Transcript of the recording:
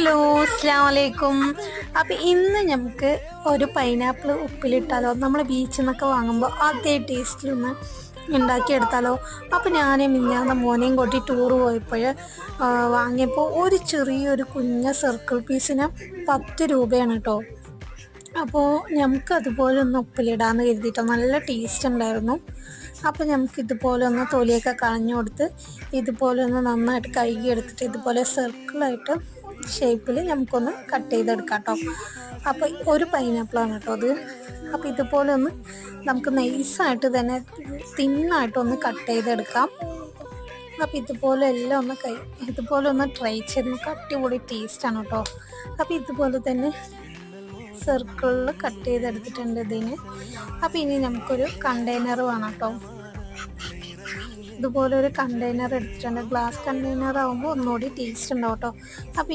Hello, അസ്സലാമു അലൈക്കും. അപ്പം ഇന്ന് നമുക്ക് ഒരു പൈനാപ്പിൾ ഉപ്പിലിട്ടാലോ? നമ്മൾ ബീച്ചിൽ നിന്നൊക്കെ വാങ്ങുമ്പോൾ അതേ ടേസ്റ്റിലൊന്ന് ഉണ്ടാക്കിയെടുത്താലോ? അപ്പം ഞാൻ മിഞ്ഞാന്ന് മോനെയും കൂട്ടി ടൂറ് പോയപ്പോൾ വാങ്ങിയപ്പോൾ ഒരു ചെറിയൊരു കുഞ്ഞ സർക്കിൾ പീസിന് 10 രൂപയാണ് കേട്ടോ. അപ്പോൾ നമുക്ക് അതുപോലെ ഒന്ന് ഉപ്പിലിടാമെന്ന് കരുതിയിട്ടോ. നല്ല ടേസ്റ്റ് ഉണ്ടായിരുന്നു. അപ്പോൾ നമുക്ക് ഇതുപോലെ ഒന്ന് തൊലിയൊക്കെ കളഞ്ഞു കൊടുത്ത് ഇതുപോലെ ഒന്ന് നന്നായിട്ട് കഴുകി എടുത്തിട്ട് ഇതുപോലെ സർക്കിളായിട്ട് ഷേപ്പിൽ നമുക്കൊന്ന് കട്ട് ചെയ്തെടുക്കാം കേട്ടോ. അപ്പോൾ ഒരു പൈനാപ്പിളാണ് കേട്ടോ അത്. അപ്പോൾ ഇതുപോലെ ഒന്ന് നമുക്ക് നൈസായിട്ട് തന്നെ തിന്നായിട്ടൊന്ന് കട്ട് ചെയ്തെടുക്കാം. അപ്പോൾ ഇതുപോലെ എല്ലാം ഒന്ന് ഇതുപോലെ ഒന്ന് ട്രൈ ചെയ്ത് നമുക്ക് അടിപൊളി ടേസ്റ്റാണ് കേട്ടോ. അപ്പോൾ ഇതുപോലെ തന്നെ സർക്കിളിൽ കട്ട് ചെയ്തെടുത്തിട്ടുണ്ട് ഇതിന്. അപ്പോൾ ഇനി നമുക്കൊരു കണ്ടെയ്നർ വേണം കേട്ടോ. ഇതുപോലെ ഒരു കണ്ടെയ്നർ എടുത്തിട്ടുണ്ട്. ഗ്ലാസ് കണ്ടെയ്നർ ആകുമ്പോൾ ഒന്നുകൂടി ടേസ്റ്റ് ഉണ്ടാവും കേട്ടോ. അപ്പോൾ